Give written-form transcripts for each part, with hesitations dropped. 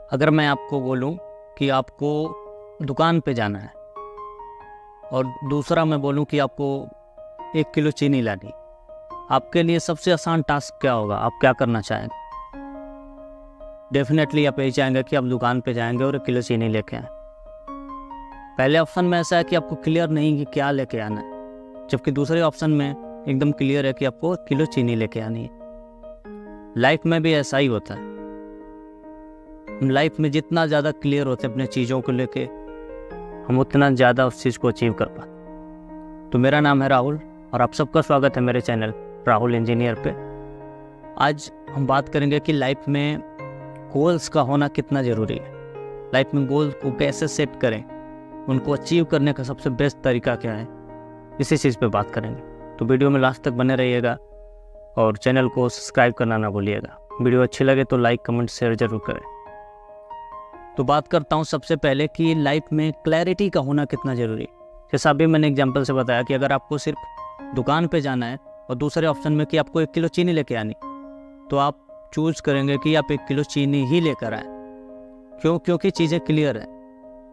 अगर मैं आपको बोलूं कि आपको दुकान पे जाना है और दूसरा मैं बोलूं कि आपको 1 किलो चीनी लानी, आपके लिए सबसे आसान टास्क क्या होगा? आप क्या करना चाहेंगे? डेफिनेटली आप यही चाहेंगे कि आप दुकान पे जाएंगे और 1 किलो चीनी लेके आएँ। पहले ऑप्शन में ऐसा है कि आपको क्लियर नहीं कि क्या लेके आना है, जबकि दूसरे ऑप्शन में एकदम क्लियर है कि आपको 1 किलो चीनी लेके आनी है। लाइफ में भी ऐसा ही होता है। हम लाइफ में जितना ज़्यादा क्लियर होते हैं अपने चीज़ों को लेके, हम उतना ज़्यादा उस चीज़ को अचीव कर पाते। तो मेरा नाम है राहुल और आप सबका स्वागत है मेरे चैनल राहुल इंजीनियर पे। आज हम बात करेंगे कि लाइफ में गोल्स का होना कितना ज़रूरी है, लाइफ में गोल्स को कैसे सेट करें, उनको अचीव करने का सबसे बेस्ट तरीका क्या है, इसी चीज़ पे बात करेंगे। तो वीडियो में लास्ट तक बने रहिएगा और चैनल को सब्सक्राइब करना ना भूलिएगा। वीडियो अच्छी लगे तो लाइक कमेंट शेयर जरूर करें। तो बात करता हूँ सबसे पहले कि लाइफ में क्लैरिटी का होना कितना ज़रूरी है। जैसा अभी मैंने एग्जांपल से बताया कि अगर आपको सिर्फ दुकान पे जाना है और दूसरे ऑप्शन में कि आपको 1 किलो चीनी लेके आनी, तो आप चूज़ करेंगे कि आप 1 किलो चीनी ही लेकर आए। क्यों? क्योंकि चीज़ें क्लियर है।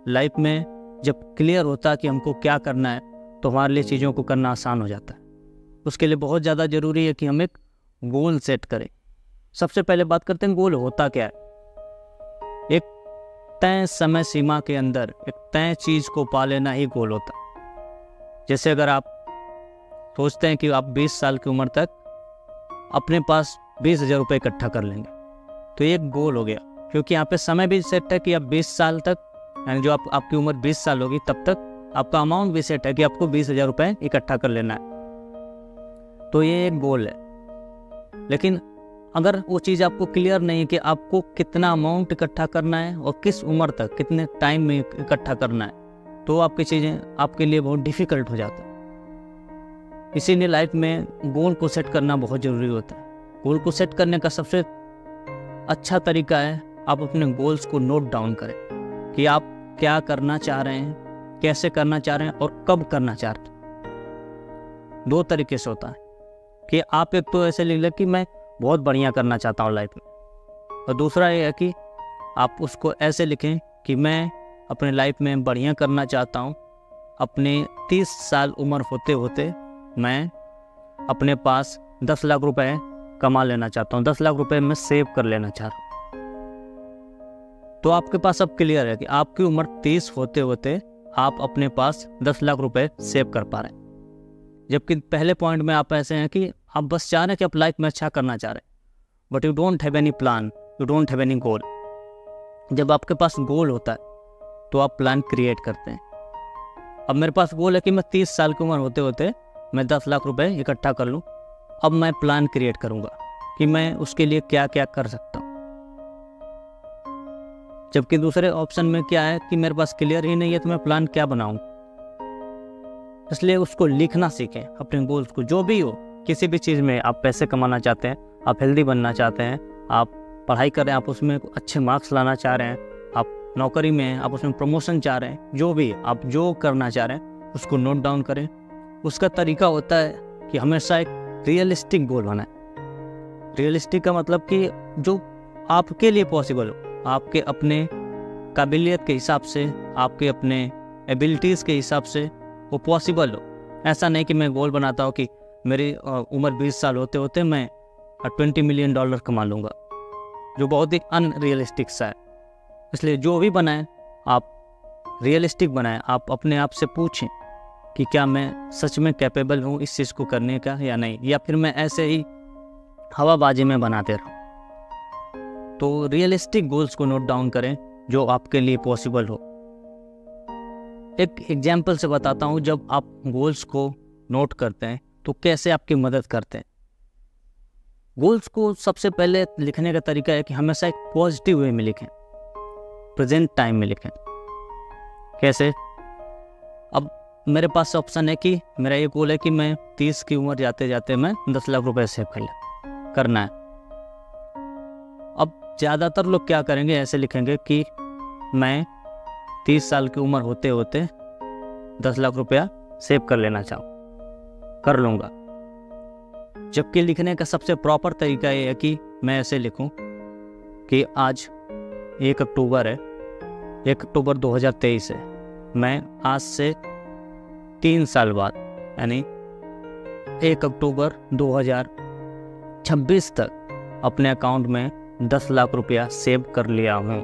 लाइफ में जब क्लियर होता है कि हमको क्या करना है तो हमारे लिए चीज़ों को करना आसान हो जाता है। उसके लिए बहुत ज़्यादा ज़रूरी है कि हम एक गोल सेट करें। सबसे पहले बात करते हैं गोल होता क्या है। एक तय समय सीमा के अंदर एक तय चीज़ को पा लेना ही गोल होता है। जैसे अगर आप सोचते हैं कि आप 20 साल की उम्र तक अपने पास 20,000 रुपये इकट्ठा कर लेंगे, तो ये एक गोल हो गया। क्योंकि यहाँ पे समय भी सेट है कि आप 20 साल तक, यानी जो आपकी उम्र 20 साल होगी तब तक आपका अमाउंट भी सेट है कि आपको 20,000 रुपये इकट्ठा कर लेना है। तो ये एक गोल है। लेकिन अगर वो चीज़ आपको क्लियर नहीं है कि आपको कितना अमाउंट इकट्ठा करना है और किस उम्र तक कितने टाइम में इकट्ठा करना है, तो आपकी चीज़ें आपके लिए बहुत डिफ़िकल्ट हो जाता है। इसीलिए लाइफ में गोल को सेट करना बहुत ज़रूरी होता है। गोल को सेट करने का सबसे अच्छा तरीका है आप अपने गोल्स को नोट डाउन करें कि आप क्या करना चाह रहे हैं, कैसे करना चाह रहे हैं और कब करना चाह रहे हैं। 2 तरीके से होता है कि आप एक तो ऐसे लिख लें कि मैं बहुत बढ़िया करना चाहता हूँ लाइफ में, और दूसरा ये है कि आप उसको ऐसे लिखें कि मैं अपने लाइफ में बढ़िया करना चाहता हूँ। अपने 30 साल उम्र होते होते मैं अपने पास 10 लाख रुपए कमा लेना चाहता हूँ, 10 लाख रुपए मैं सेव कर लेना चाह रहा हूँ। तो आपके पास अब क्लियर है कि आपकी उम्र 30 होते होते आप अपने पास 10 लाख रुपए सेव कर पा रहे हैं। जबकि पहले पॉइंट में आप ऐसे हैं कि आप बस चाह रहे हैं कि आप लाइफ में अच्छा करना चाह रहे हैं, but you don't have any plan, you don't have any गोल। जब आपके पास गोल होता है तो आप प्लान क्रिएट करते हैं। अब मेरे पास गोल है कि मैं 30 साल की उम्र होते होते मैं 10 लाख रुपए इकट्ठा कर लूँ। अब मैं प्लान क्रिएट करूँगा कि मैं उसके लिए क्या क्या कर सकता हूँ। जबकि दूसरे ऑप्शन में क्या है कि मेरे पास क्लियर ही नहीं है, तो मैं प्लान क्या बनाऊँ। इसलिए उसको लिखना सीखें, अपने गोल्स को। जो भी हो, किसी भी चीज़ में आप पैसे कमाना चाहते हैं, आप हेल्दी बनना चाहते हैं, आप पढ़ाई कर रहे हैं, आप उसमें अच्छे मार्क्स लाना चाह रहे हैं, आप नौकरी में हैं, आप उसमें प्रमोशन चाह रहे हैं, जो भी आप जो करना चाह रहे हैं उसको नोट डाउन करें। उसका तरीका होता है कि हमेशा एक रियलिस्टिक गोल बनाएं। रियलिस्टिक का मतलब कि जो आपके लिए पॉसिबल हो, आपके अपने काबिलियत के हिसाब से, आपके अपने एबिलिटीज़ के हिसाब से वो पॉसिबल हो। ऐसा नहीं कि मैं गोल बनाता हूँ कि मेरी उम्र 20 साल होते होते मैं $20 मिलियन कमा लूँगा, जो बहुत ही अनरियलिस्टिक सा है। इसलिए जो भी बनाएं आप रियलिस्टिक बनाएं। आप अपने आप से पूछें कि क्या मैं सच में कैपेबल हूँ इस चीज़ को करने का या नहीं, या फिर मैं ऐसे ही हवाबाजी में बनाते रहूँ। तो रियलिस्टिक गोल्स को नोट डाउन करें जो आपके लिए पॉसिबल हो। एक एग्जाम्पल से बताता हूँ, जब आप गोल्स को नोट करते हैं तो कैसे आपकी मदद करते हैं। गोल्स को सबसे पहले लिखने का तरीका है कि हमेशा एक पॉजिटिव वे में लिखें, प्रेजेंट टाइम में लिखें। कैसे? अब मेरे पास ऑप्शन है कि मेरा ये गोल है कि मैं 30 की उम्र जाते जाते मैं 10 लाख रुपए सेव करना है। अब ज़्यादातर लोग क्या करेंगे, ऐसे लिखेंगे कि मैं 30 साल की उम्र होते होते 10 लाख रुपया सेव कर लेना कर लूँगा। जबकि लिखने का सबसे प्रॉपर तरीका ये है कि मैं ऐसे लिखूं कि आज 1 अक्टूबर है, 1 अक्टूबर 2023 है। मैं आज से 3 साल बाद यानी 1 अक्टूबर 2026 तक अपने अकाउंट में 10 लाख रुपया सेव कर लिया हूँ।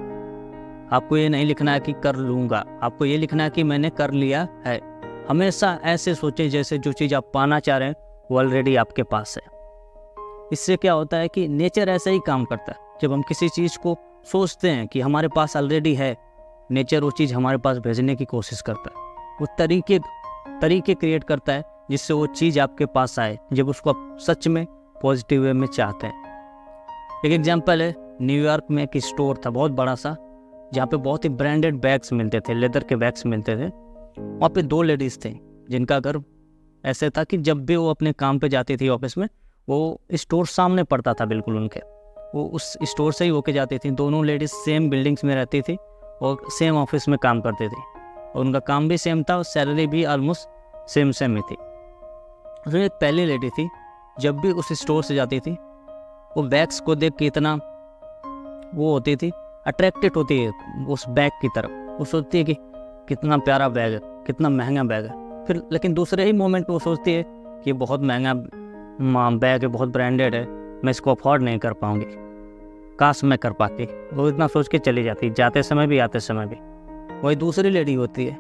आपको ये नहीं लिखना है कि कर लूँगा, आपको ये लिखना है कि मैंने कर लिया है। हमेशा ऐसे सोचें जैसे जो चीज़ आप पाना चाह रहे हैं वो ऑलरेडी आपके पास है। इससे क्या होता है कि नेचर ऐसा ही काम करता है। जब हम किसी चीज़ को सोचते हैं कि हमारे पास ऑलरेडी है, नेचर वो चीज़ हमारे पास भेजने की कोशिश करता है। वो तरीके क्रिएट करता है जिससे वो चीज़ आपके पास आए, जब उसको आप सच में पॉजिटिव वे में चाहते हैं। एक एग्जांपल है, न्यूयॉर्क में एक स्टोर था बहुत बड़ा सा, जहाँ पे बहुत ही ब्रांडेड बैग्स मिलते थे, लेदर के बैग्स मिलते थे। वहाँ पे 2 लेडीज़ थे जिनका घर ऐसे था कि जब भी वो अपने काम पे जाती थी ऑफिस में, वो स्टोर सामने पड़ता था बिल्कुल उनके, वो उस स्टोर से ही होके जाती थी। दोनों लेडीज़ सेम बिल्डिंग्स में रहती थी और सेम ऑफिस में काम करती थी, और उनका काम भी सेम था और सैलरी भी ऑलमोस्ट सेम ही थी। उसमें एक पहली लेडी थी, जब भी उस स्टोर से जाती थी वो बैग्स को देख के इतना वो होती थी, अट्रैक्टेड होती है उस बैग की तरफ। वो सोचती है कि कितना प्यारा बैग है, कितना महंगा बैग है। फिर लेकिन दूसरे ही मोमेंट वो सोचती है कि बहुत महंगा बैग है, बहुत ब्रांडेड है, मैं इसको अफोर्ड नहीं कर पाऊँगी, काश मैं कर पाती। वो इतना सोच के चली जाती, जाते समय भी आते समय भी। वही दूसरी लेडी होती है,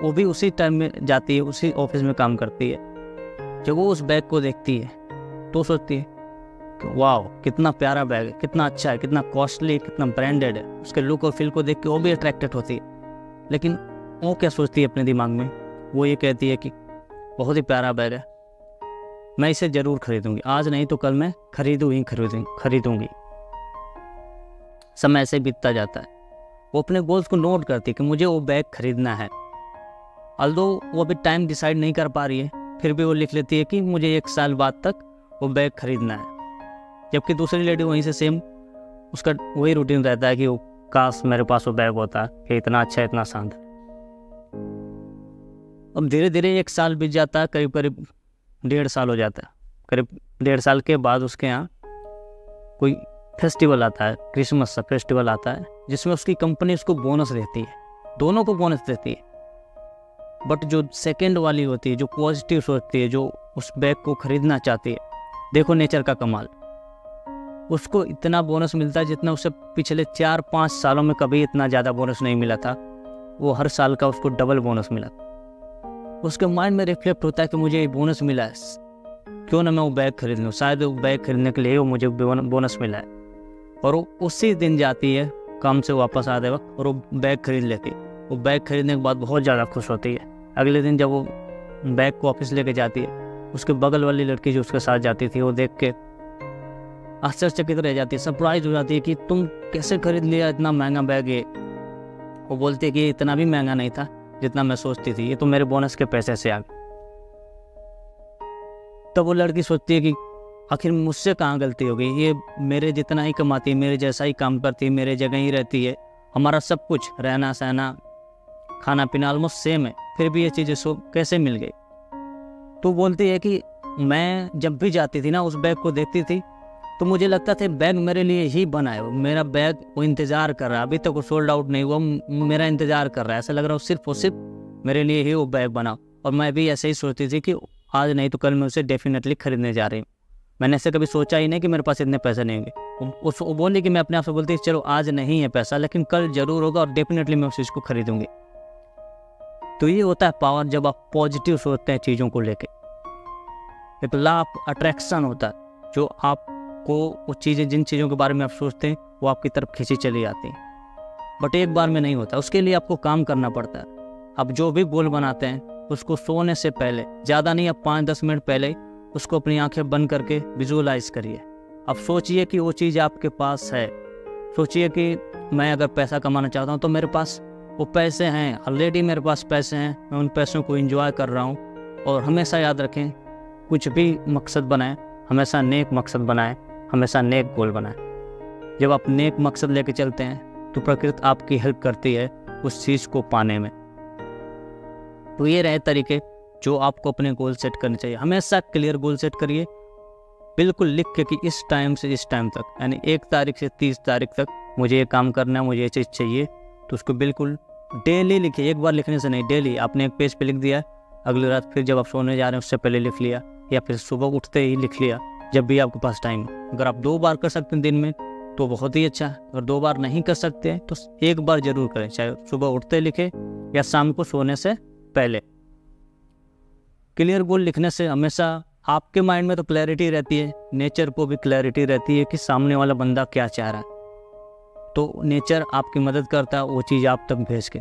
वो भी उसी टाइम में जाती है, उसी ऑफिस में काम करती है। जब वो उस बैग को देखती है तो सोचती है कि वाह कितना प्यारा बैग है, कितना अच्छा है, कितना कॉस्टली, कितना ब्रांडेड है। उसके लुक और फील को देख के वो भी अट्रैक्टेड होती है। लेकिन वो क्या सोचती है अपने दिमाग में, वो ये कहती है कि बहुत ही प्यारा बैग है, मैं इसे ज़रूर खरीदूंगी, आज नहीं तो कल मैं खरीदूंगी। समय ऐसे बीतता जाता है। वो अपने गोल्स को नोट करती है कि मुझे वो बैग खरीदना है। ऑल्दो वो अभी टाइम डिसाइड नहीं कर पा रही है, फिर भी वो लिख लेती है कि मुझे 1 साल बाद तक वो बैग खरीदना है। जबकि दूसरी लेडी वहीं से सेम उसका वही रूटीन रहता है कि वो काश मेरे पास वो बैग होता कि इतना अच्छा, इतना शानदार। अब धीरे धीरे 1 साल बीत जाता है, करीब 1.5 साल हो जाता है। करीब 1.5 साल के बाद उसके यहाँ कोई फेस्टिवल आता है, क्रिसमस का फेस्टिवल आता है, जिसमें उसकी कंपनी उसको बोनस देती है, दोनों को बोनस देती है। बट जो सेकंड वाली होती है, जो पॉजिटिव सोचती है, जो उस बैग को खरीदना चाहती है, देखो नेचर का कमाल, उसको इतना बोनस मिलता है जितना उसे पिछले 4-5 सालों में कभी इतना ज़्यादा बोनस नहीं मिला था। वो हर साल का उसको डबल बोनस मिला। उसके माइंड में रिफ्लेक्ट होता है कि मुझे ये बोनस मिला है, क्यों ना मैं वो बैग खरीद लूँ, शायद वो बैग खरीदने के लिए वो मुझे बोनस मिला है। और वो उसी दिन जाती है काम से वापस आते वक्त और वो बैग खरीद लेती है। वो बैग खरीदने के बाद बहुत ज़्यादा खुश होती है। अगले दिन जब वो बैग को ऑफिस लेके जाती है, उसके बगल वाली लड़की जो उसके साथ जाती थी, वो देख के आश्चर्यचकित रह जाती है, सरप्राइज हो जाती है कि तुम कैसे खरीद लिया, इतना महंगा बैग है। वो बोलती है कि इतना भी महंगा नहीं था जितना मैं सोचती थी, ये तो मेरे बोनस के पैसे से आ गए। तब वो लड़की सोचती है कि आखिर मुझसे कहाँ गलती हो गई, ये मेरे जितना ही कमाती है, मेरे जैसा ही काम करती है, मेरे जगह ही रहती है, हमारा सब कुछ रहना सहना खाना पीना ऑलमोस्ट सेम है, फिर भी ये चीज़ें कैसे मिल गई। तो बोलती है कि मैं जब भी जाती थी ना, उस बैग को देखती थी तो मुझे लगता था बैग मेरे लिए ही बना है, मेरा बैग वो इंतज़ार कर रहा है, अभी तक वो सोल्ड आउट नहीं हुआ, मेरा इंतज़ार कर रहा है, ऐसा लग रहा है सिर्फ और सिर्फ मेरे लिए ही वो बैग बना। और मैं भी ऐसे ही सोचती थी कि आज नहीं तो कल मैं उसे डेफिनेटली खरीदने जा रही हूँ। मैंने ऐसे कभी सोचा ही नहीं कि मेरे पास इतने पैसे नहीं होंगे। वो बोली कि मैं अपने आप से बोलती चलो आज नहीं है पैसा, लेकिन कल जरूर होगा और डेफिनेटली मैं उस चीज़ को खरीदूंगी। तो ये होता है पावर, जब आप पॉजिटिव सोचते हैं चीज़ों को लेके। एक लॉ ऑफ अट्रैक्शन होता है, जो आपको वो चीज़ें, जिन चीज़ों के बारे में आप सोचते हैं वो आपकी तरफ खींची चली आती हैं। बट एक बार में नहीं होता, उसके लिए आपको काम करना पड़ता है। आप जो भी गोल बनाते हैं उसको सोने से पहले, ज़्यादा नहीं, आप 5-10 मिनट पहले उसको अपनी आंखें बंद करके विजुअलाइज करिए। अब सोचिए कि वो चीज़ आपके पास है। सोचिए कि मैं अगर पैसा कमाना चाहता हूँ तो मेरे पास वो पैसे हैं, ऑलरेडी मेरे पास पैसे हैं, मैं उन पैसों को एंजॉय कर रहा हूँ। और हमेशा याद रखें, कुछ भी मकसद बनाएं, हमेशा नेक मकसद बनाएं, हमेशा नेक गोल बनाएं। जब आप नेक मकसद लेके चलते हैं तो प्रकृति आपकी हेल्प करती है उस चीज़ को पाने में। तो ये रहे तरीके जो आपको अपने गोल सेट करने चाहिए। हमेशा क्लियर गोल सेट करिए, बिल्कुल लिख के कि इस टाइम से इस टाइम तक, यानी 1 तारीख से 30 तारीख तक मुझे ये काम करना है, मुझे ये चीज़ चाहिए, तो उसको बिल्कुल डेली लिखिए। एक बार लिखने से नहीं, डेली आपने एक पेज पे लिख दिया, अगली रात फिर जब आप सोने जा रहे हैं उससे पहले लिख लिया, या फिर सुबह उठते ही लिख लिया, जब भी आपके पास टाइम। अगर आप 2 बार कर सकते हैं दिन में तो बहुत ही अच्छा है। अगर 2 बार नहीं कर सकते हैं तो 1 बार जरूर करें, चाहे सुबह उठते लिखें या शाम को सोने से पहले। क्लियर गोल लिखने से हमेशा आपके माइंड में तो क्लैरिटी रहती है, नेचर को भी क्लैरिटी रहती है कि सामने वाला बंदा क्या चाह रहा है, तो नेचर आपकी मदद करता है वो चीज़ आप तक भेज के।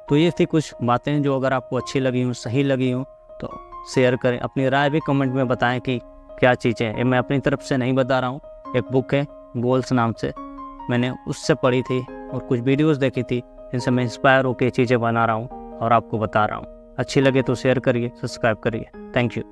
तो ये थी कुछ बातें जो अगर आपको अच्छी लगी हो, सही लगी हो तो शेयर करें, अपनी राय भी कमेंट में बताएं कि क्या चीज़ें हैं। ये मैं अपनी तरफ से नहीं बता रहा हूँ, एक बुक है गोल्स नाम से, मैंने उससे पढ़ी थी और कुछ वीडियोस देखी थी जिनसे मैं इंस्पायर होकर चीज़ें बना रहा हूँ और आपको बता रहा हूँ। अच्छी लगे तो शेयर करिए, सब्सक्राइब करिए। Thank you.